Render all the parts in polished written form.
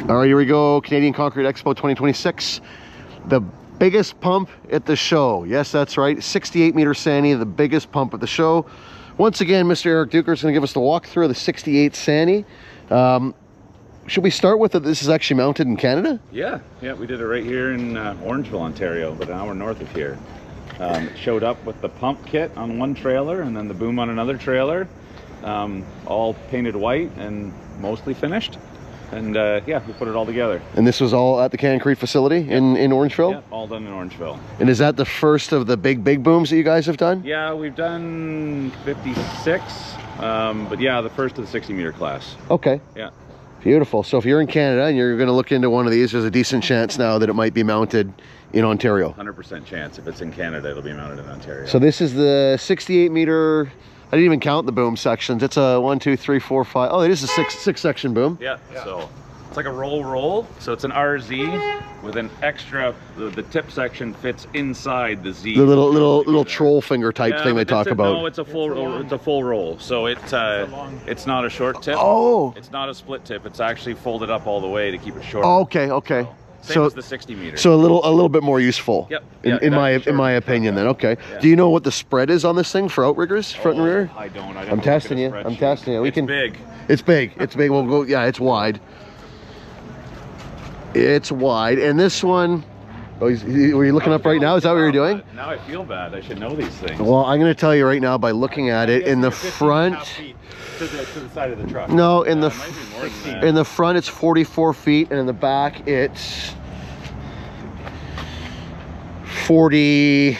All right, here we go. Canadian Concrete Expo 2026. The biggest pump at the show. Yes, that's right. 68-meter Sany, the biggest pump at the show. Once again, Mr. Eric Duker is going to give us the walkthrough of the 68 Sany. Should we start with it? This is actually mounted in Canada? Yeah, we did it right here in Orangeville, Ontario, but an hour north of here. It showed up with the pump kit on one trailer and then the boom on another trailer, all painted white and mostly finished. And yeah, we put it all together. And this was all at the Concrete facility in Orangeville? Yeah, all done in Orangeville. And is that the first of the big booms that you guys have done? Yeah, we've done 56, but yeah, the first of the 60-meter class. Okay. Yeah. Beautiful. So if you're in Canada and you're going to look into one of these, there's a decent chance now that it might be mounted in Ontario. 100% chance. If it's in Canada, it'll be mounted in Ontario. So this is the 68-meter... I didn't even count the boom sections. It's a 1, 2, 3, 4, 5. Oh, it is a six section boom. Yeah. So it's like a roll. So it's an RZ with an extra. The tip section fits inside the Z. The little troll finger type thing they talk about. No, it's a full roll. So it's not a short tip. Oh. It's not a split tip. It's actually folded up all the way to keep it short. Oh, okay. Same as the 60 meter. So a little bit more useful. Yep. In my opinion, then. Okay. Yeah. Do you know what the spread is on this thing for outriggers, front and rear? I don't. I'm testing you. It's big. It's big. It's big. We'll go. Yeah, it's wide. It's wide. And this one. Oh, were you looking up right now? Is that what you're doing? Now I feel bad. I should know these things. Well, I'm going to tell you right now by looking at it in the front. To the side of the truck. No, in the front it's 44 feet, and in the back it's 40.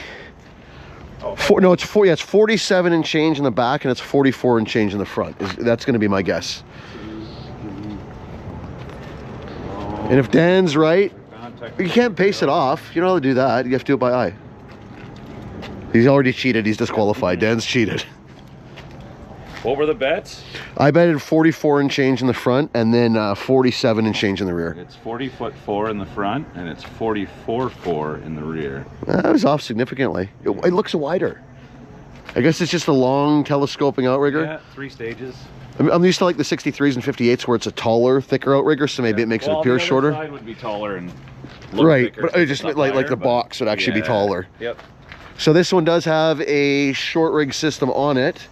No, it's 40. Yeah, it's 47 and change in the back, and it's 44 and change in the front. That's going to be my guess. And if Dan's right, you can't pace it off. You don't know how to do that. You have to do it by eye. He's already cheated. He's disqualified. Dan's cheated. What were the bets? I betted 44 and change in the front, and then 47 and change in the rear. It's 40'4" in the front, and it's 44'4" in the rear. I was off significantly. It looks wider. I guess it's just a long telescoping outrigger. Yeah, 3 stages. I'm used to like the 63s and 58s where it's a taller, thicker outrigger, so maybe it makes it appear shorter. The other side would be taller and right, thicker, but I just meant like the box would actually be taller. Yep. So this one does have a short rig system on it.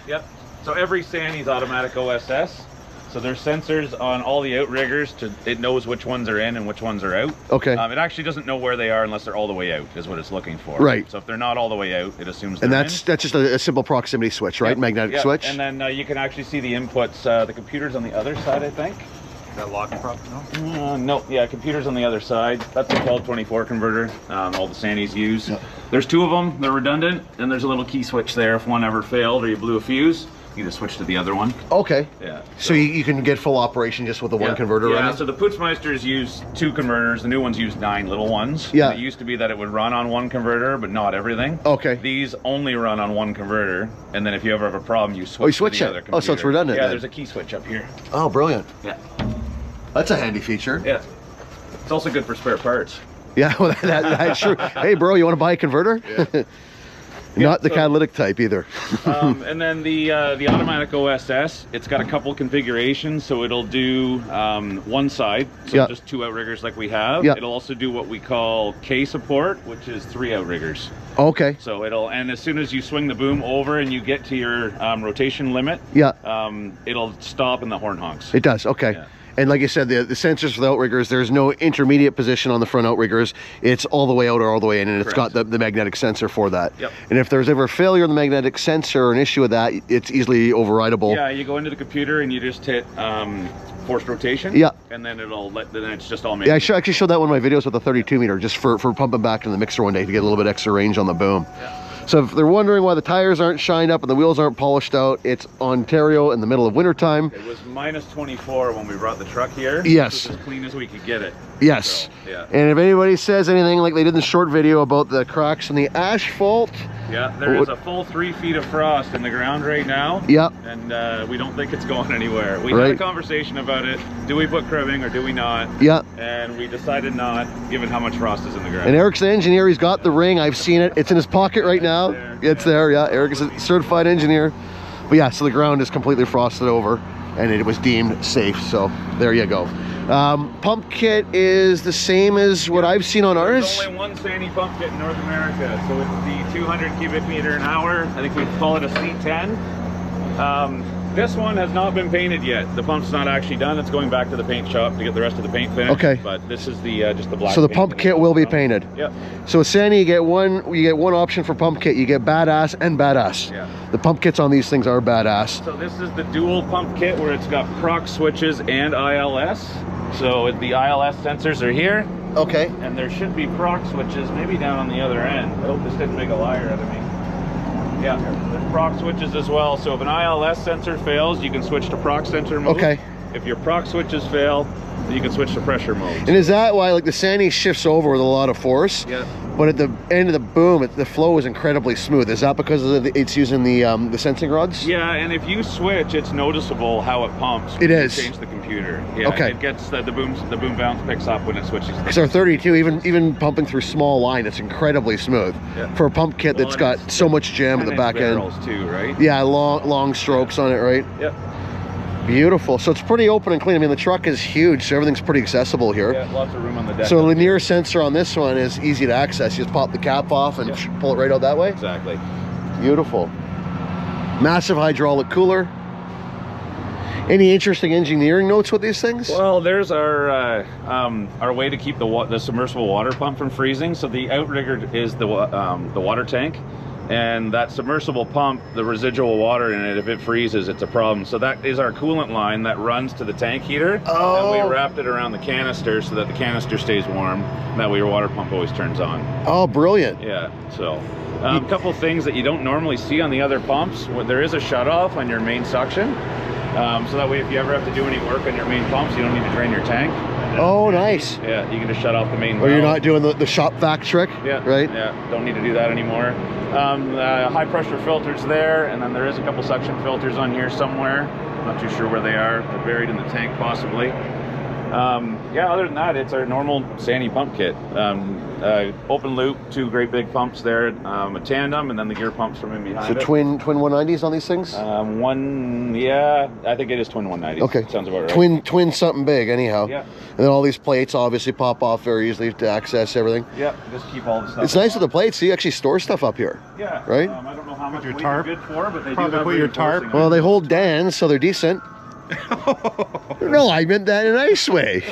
Yep. So every Sany's automatic OSS. So there's sensors on all the outriggers it knows which ones are in and which ones are out. Okay. It actually doesn't know where they are unless they're all the way out, is what it's looking for. Right. So if they're not all the way out, it assumes they're in. And that's just a simple proximity switch, right? Yep. Magnetic switch. And then you can actually see the inputs. The computer's on the other side, I think. Is that locking prop? No? No. Yeah, computer's on the other side. That's a 1224 converter. All the Sany's use. Yep. There's 2 of them. They're redundant. And there's a little key switch there if one ever failed or you blew a fuse. You just switch to the other one. Okay. Yeah. So you can get full operation just with the one converter running? Yeah, so the Putzmeisters use 2 converters. The new ones use 9 little ones. Yeah. It used to be that it would run on one converter, but not everything. Okay. These only run on one converter, and then if you ever have a problem, you switch to the other computer. Oh, so it's redundant Yeah, then. there's a key switch up here. Oh, brilliant. Yeah. That's a handy feature. Yeah. It's also good for spare parts. Yeah, well, that's true. Hey, bro, you want to buy a converter? Yeah. Not the catalytic type either. And then the automatic OSS, it's got a couple configurations, so it'll do one side, so just 2 outriggers like we have. It'll also do what we call K support, which is 3 outriggers. Okay. So and as soon as you swing the boom over and you get to your rotation limit, it'll stop and the horn honks. It does, okay. Yeah. And like you said, the sensors for the outriggers, there's no intermediate position on the front outriggers. It's all the way out or all the way in, and it's got the magnetic sensor for that. Yep. And if there's ever a failure in the magnetic sensor or an issue with that, it's easily overrideable. Yeah, you go into the computer and you just hit forced rotation. Yeah. And then then it's just all made. Yeah, I actually showed that one of my videos with the 32 meter, just for pumping back in the mixer one day to get a little bit extra range on the boom. Yeah. So if they're wondering why the tires aren't shined up and the wheels aren't polished out, it's Ontario in the middle of wintertime. It was -24 when we brought the truck here. Yes. It was as clean as we could get it. Yes. So, yeah. And if anybody says anything like they did in the short video about the cracks in the asphalt. Yeah, there is a full 3 feet of frost in the ground right now. Yep. And we don't think it's going anywhere. We had a conversation about it. Do we put cribbing or do we not? Yeah. And we decided not, given how much frost is in the ground. And Eric's the engineer. He's got the ring. I've seen it. It's in his pocket right now. It's there. Yeah. Eric is a certified engineer. But yeah, so the ground is completely frosted over and it was deemed safe. So there you go. Pump kit is the same as what I've seen on ours. There's only one Sany pump kit in North America, so it's the 200 cubic meter an hour. I think we call it a C10. This one has not been painted yet. The pump's not actually done. It's going back to the paint shop to get the rest of the paint finished. Okay. But this is the just the black. So the paint pump kit will be painted. Yep. So with Sany, you get one option for pump kit. You get badass and badass. Yeah. The pump kits on these things are badass. So this is the dual pump kit where it's got proc switches and ILS. So the ILS sensors are here. Okay. And there should be proc switches maybe down on the other end. I hope this didn't make a liar out of me. Yeah, there's proc switches as well. So if an ILS sensor fails, you can switch to proc sensor mode. Okay. If your proc switches fail, you can switch to pressure mode. And is that why, like, the Sany shifts over with a lot of force? Yeah. But at the end of the boom, the flow is incredibly smooth. Is that because of it's using the sensing rods? Yeah, and if you switch, it's noticeable how it pumps. It is. You change the computer. Yeah, okay. It gets the boom bounce picks up when it switches. Because our 32, even pumping through small line, it's incredibly smooth. Yeah. For a pump kit that's got so much jam at the back end. Too, right? Yeah, long strokes on it, right? Yep. Beautiful. So it's pretty open and clean. I mean, the truck is huge, so everything's pretty accessible here. Yeah, lots of room on the deck. So the linear sensor on this one is easy to access. You just pop the cap off and pull it right out that way. Exactly. Beautiful. Massive hydraulic cooler. Any interesting engineering notes with these things? Well, there's our way to keep the submersible water pump from freezing. So the Outrigger is the water tank. And that submersible pump, the residual water in it, if it freezes, it's a problem. So that is our coolant line that runs to the tank heater. Oh. And we wrapped it around the canister so that the canister stays warm. And that way your water pump always turns on. Oh, brilliant. Yeah, so a couple things that you don't normally see on the other pumps. There is a shutoff on your main suction. So that way if you ever have to do any work on your main pumps, you don't need to drain your tank. Oh, nice. Yeah, you can just shut off the main valve. Or you're not doing the shop vac trick, yeah, right? Yeah, don't need to do that anymore. High pressure filters there, and then there is a couple suction filters on here somewhere. I'm not too sure where they are. They're buried in the tank possibly. Yeah, other than that, it's our normal Sany pump kit. Open loop, 2 great big pumps there, a tandem, and then the gear pumps from in behind So it. twin 190s on these things? Yeah, I think it is twin 190s. Okay. Sounds about right. Twin something big anyhow. Yeah. And then all these plates obviously pop off very easily to access everything. Yeah, just keep all the stuff. It's nice with the plates, so you actually store stuff up here. Yeah. Right? I don't know how much your weight tarp. they're good for, but they Probably do have put your tarp. reinforcing. Well, they hold Dan's, so they're decent. No, I meant that in a nice way.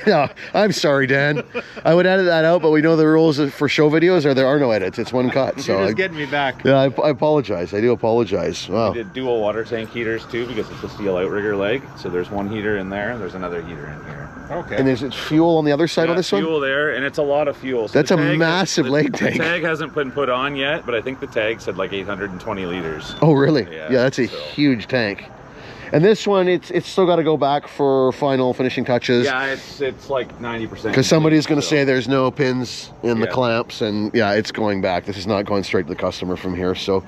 No, I'm sorry, Dan. I would edit that out, but we know the rules for show videos are there are no edits. It's one cut. So You're just getting me back. yeah, I apologize. I do apologize. Wow. We did dual water tank heaters too because it's a steel Outrigger leg. So there's one heater in there. There's another heater in here. Okay. And there's fuel on the other side Yeah, on this one? fuel there, and it's a lot of fuel. So That's the a tag massive leg the tank. tag hasn't been put on yet, but I think the tag said like 820 liters. Oh, really? Yeah, Yeah, that's a so- huge tank. And this one, it's still got to go back for final finishing touches. Yeah, it's like 90%. Because somebody's going to say there's no pins in the Yeah. clamps, and yeah, it's going back. This is not going straight to the customer from here. So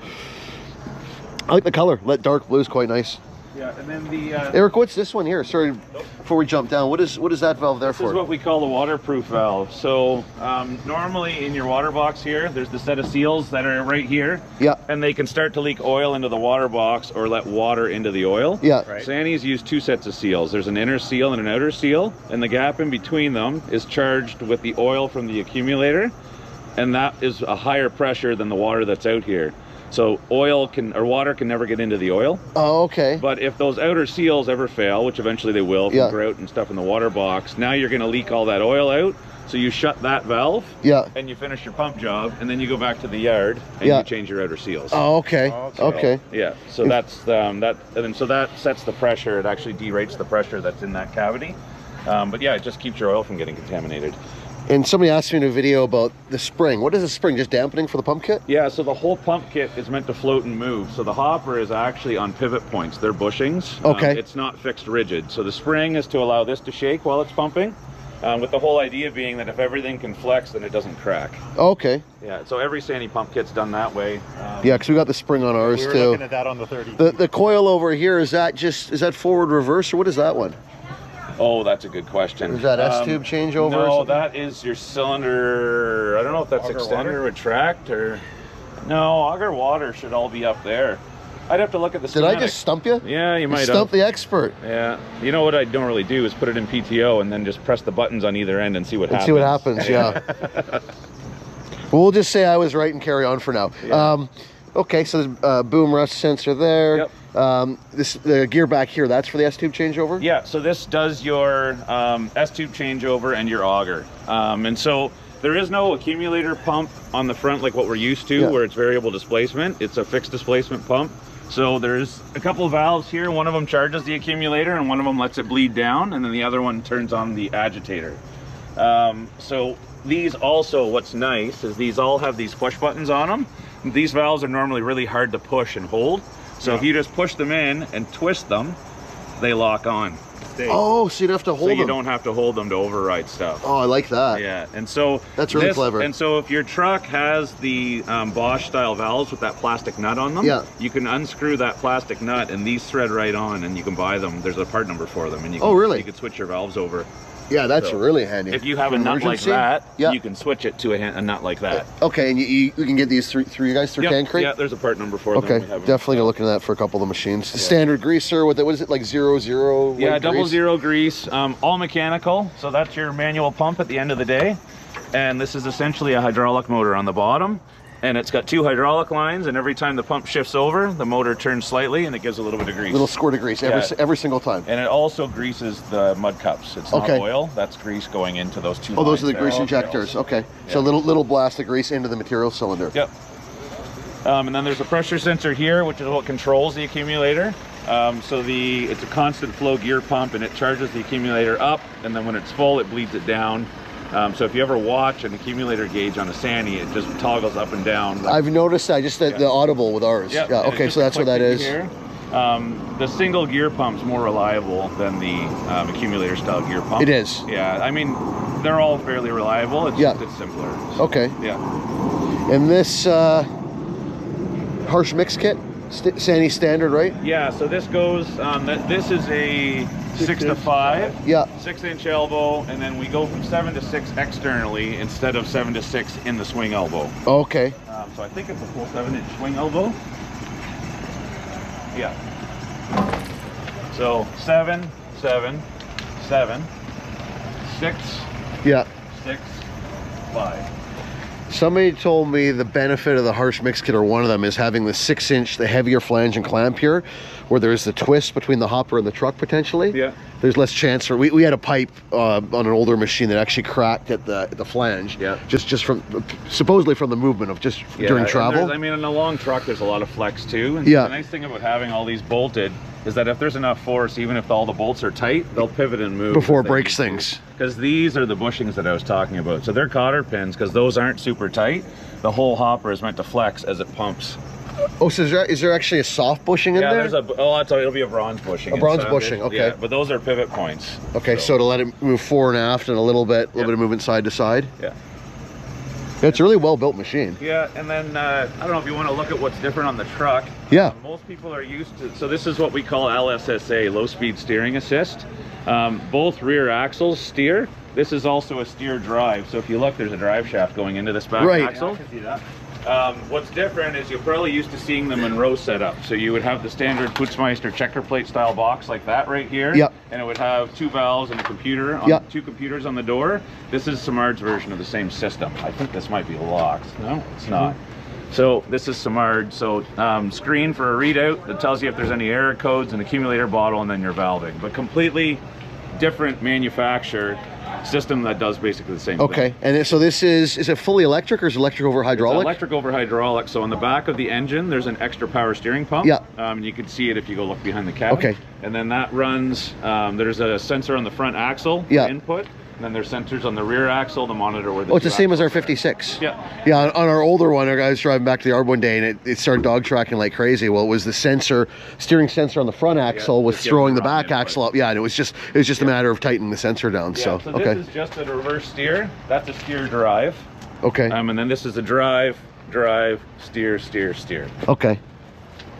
I like the color. That dark blue is quite nice. Yeah, and then the Eric, what's this one here? Sorry, before we jump down, what is that valve there this for? is what we call the waterproof valve. So normally in your water box here, there's the set of seals that are right here. Yeah. And they can start to leak oil into the water box or let water into the oil. Yeah. Right. Sany's use 2 sets of seals. There's an inner seal and an outer seal, and the gap in between them is charged with the oil from the accumulator, and that is a higher pressure than the water that's out here. So water can never get into the oil. Oh, okay. But if those outer seals ever fail, which eventually they will from Yeah. grout and stuff in the water box, now you're going to leak all that oil out. So you shut that valve, Yeah. and you finish your pump job, and then you go back to the yard and Yeah. you change your outer seals. Oh, okay. Okay. Okay. Yeah, so that's so that sets the pressure. It actually derates the pressure that's in that cavity. But yeah, it just keeps your oil from getting contaminated. And somebody asked me in a video about the spring. What is the spring? Just dampening for the pump kit? Yeah, so the whole pump kit is meant to float and move. So the hopper is actually on pivot points. They're bushings. Okay. It's not fixed rigid. So the spring is to allow this to shake while it's pumping, with the whole idea being that if everything can flex, then it doesn't crack. Okay. Yeah, so every Sany pump kit's done that way. Yeah, because we got the spring on ours We were too. looking at that on the 30. The coil over here, is that forward reverse, or what is that one? Oh, that's a good question. Is that S-tube changeover or No, something? that is your cylinder. I don't know if that's Auger extender water? retract or... No, auger water should all be up there. I'd have to look at the Did I just stump you? Yeah, you might have. Stump the expert. Yeah. You know what I don't really do is put it in PTO and then just press the buttons on either end and see what happens. See what happens, yeah. Well, we'll just say I was right and carry on for now. Yeah. Okay, so there's boom rust sensor there. Yep. The gear back here, that's for the S-tube changeover? Yeah, so this does your S-tube changeover and your auger. And so there is no accumulator pump on the front like what we're used to, where it's variable displacement. It's a fixed displacement pump. So there's a couple of valves here. One of them charges the accumulator and one of them lets it bleed down, and then the other one turns on the agitator. So these also, what's nice is these all have these push buttons on them. These valves are normally really hard to push and hold. So if you just push them in and twist them, they lock on. Oh, so you don't have to hold them. So you don't have to hold them to override stuff. Oh, I like that. Yeah, and so that's really clever. And so if your truck has the Bosch style valves with that plastic nut on them, you can unscrew that plastic nut and these thread right on, and you can buy them. There's a part number for them, and you can, you can switch your valves over. Yeah, that's really handy. If you have a nut like that, you can switch it to a nut like that. Okay, and you can get these through you guys through Concrete? Yeah, there's a part number for them. Okay, definitely gonna look into that for a couple of the machines. The standard greaser, what is it, like 00? Yeah, 00 grease, all mechanical. So that's your manual pump at the end of the day. And this is essentially a hydraulic motor on the bottom. And it's got two hydraulic lines, and every time the pump shifts over, the motor turns slightly and it gives a little bit of grease. Little squirt of grease every single time. And it also greases the mud cups. It's not oil, that's grease going into those two lines. Those are the grease injectors. Okay. So little blast of grease into the material cylinder. Yep. And then there's a pressure sensor here, which is what controls the accumulator. It's a constant flow gear pump, and it charges the accumulator up, and then when it's full, it bleeds it down. So if you ever watch an accumulator gauge on a Sany, it just toggles up and down. I've noticed that, just the audible with ours. Yep. Yeah, okay, so that's what that is. Here. The single gear pump's more reliable than the accumulator style gear pump. It is. Yeah, I mean, they're all fairly reliable. It's just it's simpler. So, okay. Yeah. And this harsh mix kit, Sany standard, right? Yeah, so this goes, this is a 6 to 5. Yeah. 6-inch elbow, and then we go from 7 to 6 externally instead of 7 to 6 in the swing elbow. Okay. So I think it's a full 7-inch swing elbow. Yeah. So 7, 7, 7, 6. Yeah. 6, 5. Somebody told me the benefit of the harsh mix kit, or one of them, is having the 6-inch, the heavier flange and clamp here, where there's the twist between the hopper and the truck potentially. Yeah. There's less chance for, we had a pipe on an older machine that actually cracked at the flange. Yeah. Just from, supposedly from the movement of just during travel. I mean, in a long truck, there's a lot of flex too. And the nice thing about having all these bolted is that if there's enough force, even if all the bolts are tight, they'll pivot and move before it breaks things. Because these are the bushings that I was talking about. So they're cotter pins, because those aren't super tight. The whole hopper is meant to flex as it pumps. Oh, so is there actually a soft bushing in there? Yeah, it'll be a bronze bushing. A bronze bushing, okay. Yeah, but those are pivot points. Okay, so to let it move fore and aft and a little bit of movement side to side. Yeah. It's a really well-built machine. Yeah, and then I don't know if you want to look at what's different on the truck. Yeah. Most people are used to, so this is what we call LSSA, low-speed steering assist. Both rear axles steer. This is also a steer drive. So if you look, there's a drive shaft going into this back axle. Yeah, I can see that. What's different is you're probably used to seeing the Monroe setup. So you would have the standard Putzmeister checker plate style box like that right here. Yep. And it would have 2 valves and a computer, 2 computers on the door. This is Simard's version of the same system. I think this might be locked. No, it's not. So this is Simard. So screen for a readout that tells you if there's any error codes, an accumulator bottle, and then your valving. But completely different manufacturer. System that does basically the same thing. Okay, and so this is it fully electric, or is it electric over hydraulic? It's electric over hydraulic. So on the back of the engine, there's an extra power steering pump. Yeah. And you can see it if you go look behind the cab. Okay. And then that runs, there's a sensor on the front axle input. And then there's sensors on the rear axle to monitor where the it's the same as our 56. Yeah. Yeah, on our older one, our guy was driving back to the yard one day, and it started dog tracking like crazy. Well, it was the steering sensor on the front axle was throwing the back axle up. Yeah, and it was just a matter of tightening the sensor down. Yeah, so this is just a reverse steer. That's a steer drive. Okay. And then this is a drive, steer, steer, steer. Okay.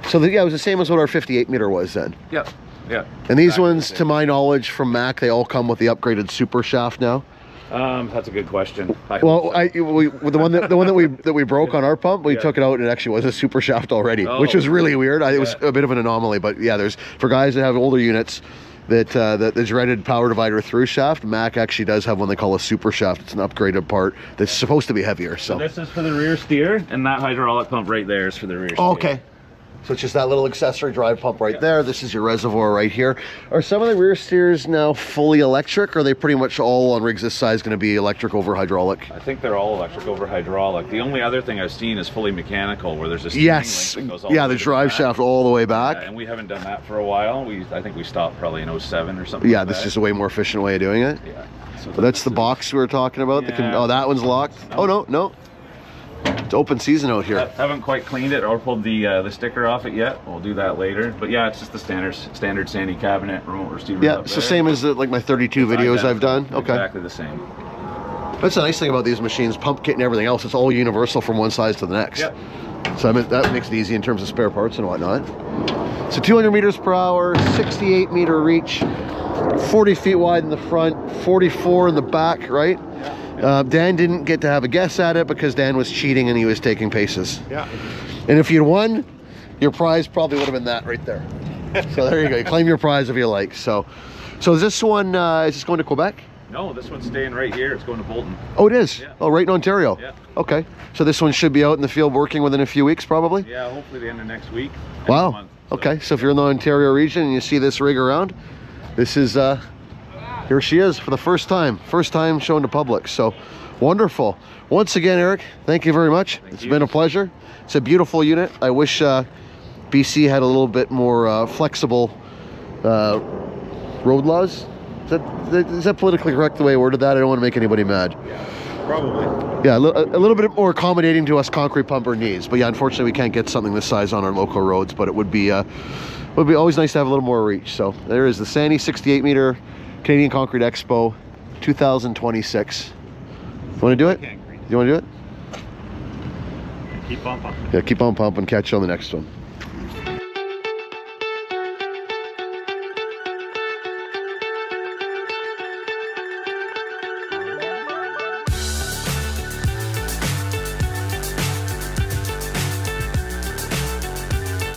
So it was the same as what our 58 meter was then. Yep. Yeah. And these ones, to my knowledge from Mac, they all come with the upgraded super shaft now. That's a good question. Well, the one that we broke on our pump, we took it out and it actually was a super shaft already, which was really weird. It was a bit of an anomaly, but yeah, there's for guys that have older units that the dreaded power divider through shaft. Mac actually does have one they call a super shaft. It's an upgraded part that's supposed to be heavier. So this is for the rear steer, and that hydraulic pump right there is for the rear steer. Okay. So it's just that little accessory drive pump right there. This is your reservoir right here. Are some of the rear steers now fully electric, or are they pretty much all on rigs this size going to be electric over hydraulic? I think they're all electric over hydraulic. The only other thing I've seen is fully mechanical, where there's a steering link that goes all the drive shaft all the way back. Yeah, and we haven't done that for a while. I think we stopped probably in 07 or something. Yeah, like this is that. just a way more efficient way of doing it. Yeah. So that's the box we were talking about. Yeah. Oh, that one's locked. Oh no. It's open season out here. I haven't quite cleaned it or pulled the sticker off it yet. We'll do that later. But yeah, it's just the standard Sany cabinet remote receiver. Yeah, it's the same as like my 32 videos I've done. Okay. Exactly the same. That's the nice thing about these machines, pump kit and everything else. It's all universal from one size to the next. Yep. So I mean, that makes it easy in terms of spare parts and whatnot. So 200 meters per hour, 68 meter reach, 40 feet wide in the front, 44 in the back, right? Dan didn't get to have a guess at it because Dan was cheating and he was taking paces. Yeah. And if you'd won, your prize probably would have been that right there. So there you go. You claim your prize if you like. So is this one, is this going to Quebec? No, this one's staying right here. It's going to Bolton. Oh, it is? Yeah. Oh, right in Ontario? Yeah. Okay. So this one should be out in the field working within a few weeks probably? Yeah, hopefully the end of next week. Wow. Month, so. Okay. So if you're in the Ontario region and you see this rig around, this is, here she is for the first time shown to public. So wonderful. Once again, Eric, thank you very much. It's been a pleasure. It's a beautiful unit. I wish BC had a little bit more flexible road laws. Is that politically correct the way I worded that? I don't want to make anybody mad. Yeah, probably. Yeah, a little bit more accommodating to us concrete pumper needs. But yeah, unfortunately we can't get something this size on our local roads, but it would be always nice to have a little more reach. So there is the Sany 68 meter Canadian Concrete Expo 2026. You want to do it? You want to do it? Keep on pumping. Yeah, keep on pumping. Catch you on the next one.